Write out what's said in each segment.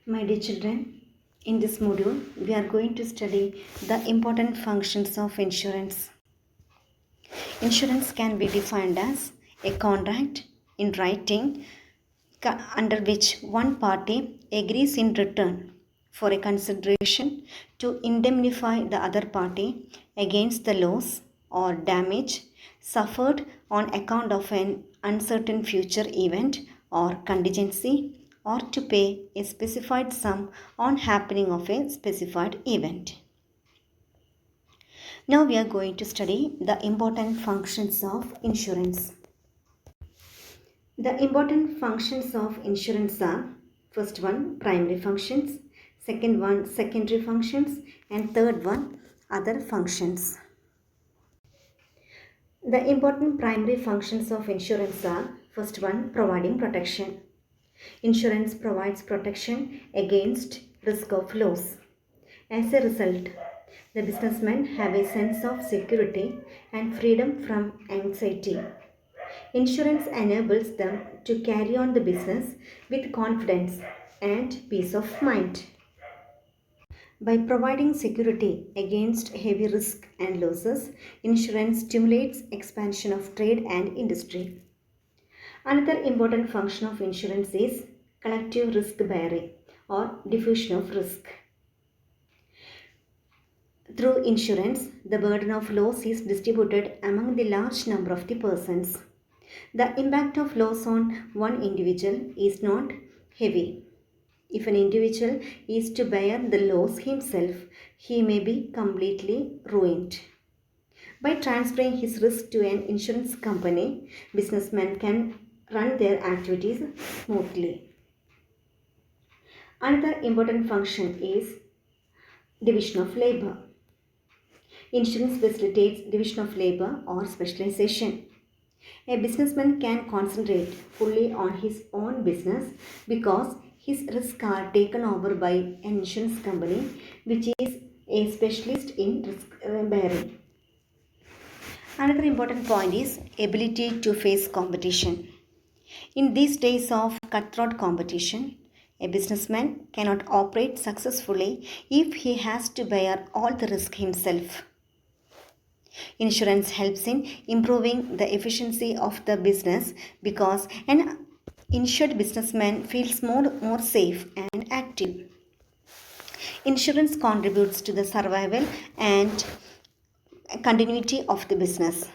My dear children, in this module, we are going to study the important functions of insurance. Insurance can be defined as a contract in writing under which one party agrees in return for a consideration to indemnify the other party against the loss or damage suffered on account of an uncertain future event or contingency, or to pay a specified sum on happening of a specified event. Now we are going to study the important functions of insurance. The important functions of insurance are: first one, primary functions; second one, secondary functions; and third one, other functions. The important primary functions of insurance are: first one, providing protection. Insurance provides protection against risk of loss. As a result, the businessmen have a sense of security and freedom from anxiety. Insurance enables them to carry on the business with confidence and peace of mind. By providing security against heavy risk and losses, insurance stimulates expansion of trade and industry. Another important function of insurance is collective risk bearing or diffusion of risk. Through insurance, the burden of loss is distributed among the large number of the persons. The impact of loss on one individual is not heavy. If an individual is to bear the loss himself, he may be completely ruined. By transferring his risk to an insurance company, businessmen can run their activities smoothly. Another important function is division of labor. Insurance facilitates division of labor or specialization. A businessman can concentrate fully on his own business because his risks are taken over by an insurance company which is a specialist in risk bearing. Another important point is ability to face competition. In these days of cutthroat competition, a businessman cannot operate successfully if he has to bear all the risk himself. Insurance helps in improving the efficiency of the business because an insured businessman feels more safe and active. Insurance contributes to the survival and continuity of the business.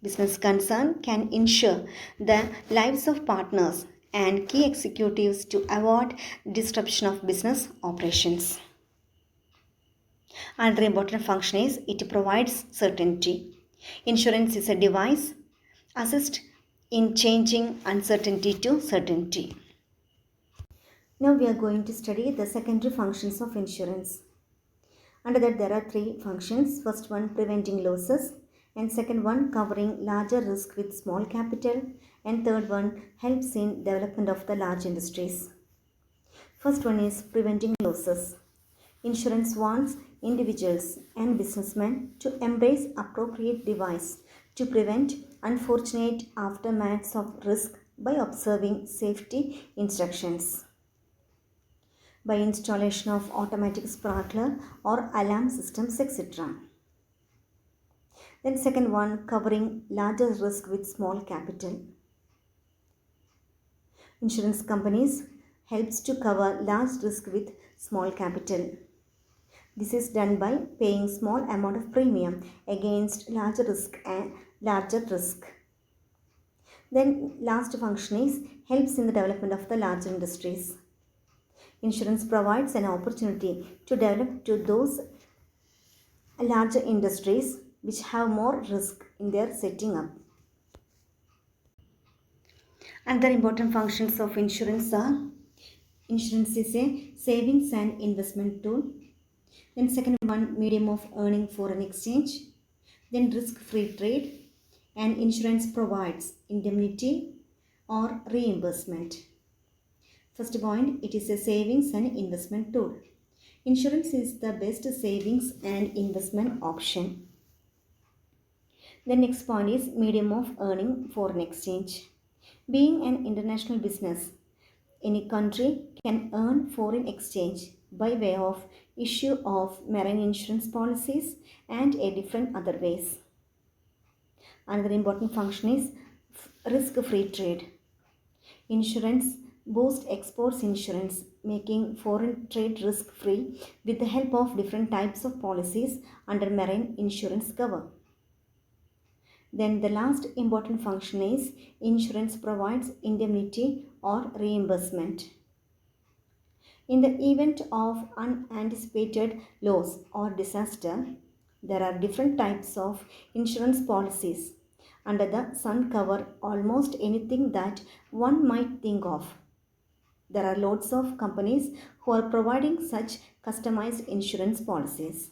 Business concern can insure the lives of partners and key executives to avoid disruption of business operations. Another important function is it provides certainty. Insurance is a device assist in changing uncertainty to certainty. Now we are going to study the secondary functions of insurance. Under that there are three functions. First one, preventing losses, and second one, covering larger risk with small capital, and third one, helps in development of the large industries. First one is preventing losses. Insurance wants individuals and businessmen to embrace appropriate device to prevent unfortunate aftermaths of risk by observing safety instructions, by installation of automatic sprinkler or alarm systems, etc. Then second one, covering larger risk with small capital. Insurance companies helps to cover large risk with small capital. This is done by paying small amount of premium against larger risk and larger risk. Then last function is helps in the development of the large industries. Insurance provides an opportunity to develop to those larger industries which have more risk in their setting up. Another important functions of insurance are: insurance is a savings and investment tool. Then second one, medium of earning foreign exchange. Then risk-free trade. And insurance provides indemnity or reimbursement. First point, it is a savings and investment tool. Insurance is the best savings and investment option. The next point is medium of earning foreign exchange. Being an international business, any country can earn foreign exchange by way of issue of marine insurance policies and a different other ways. Another important function is risk-free trade. Insurance boosts exports insurance, making foreign trade risk-free with the help of different types of policies under marine insurance cover. Then the last important function is insurance provides indemnity or reimbursement. In the event of unanticipated loss or disaster, there are different types of insurance policies. Under the sun cover almost anything that one might think of. There are lots of companies who are providing such customized insurance policies.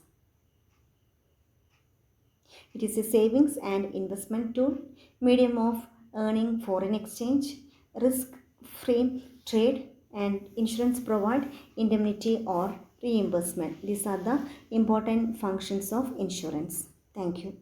It is a savings and investment tool, medium of earning foreign exchange, risk-free trade, and insurance provide indemnity or reimbursement. These are the important functions of insurance. Thank you.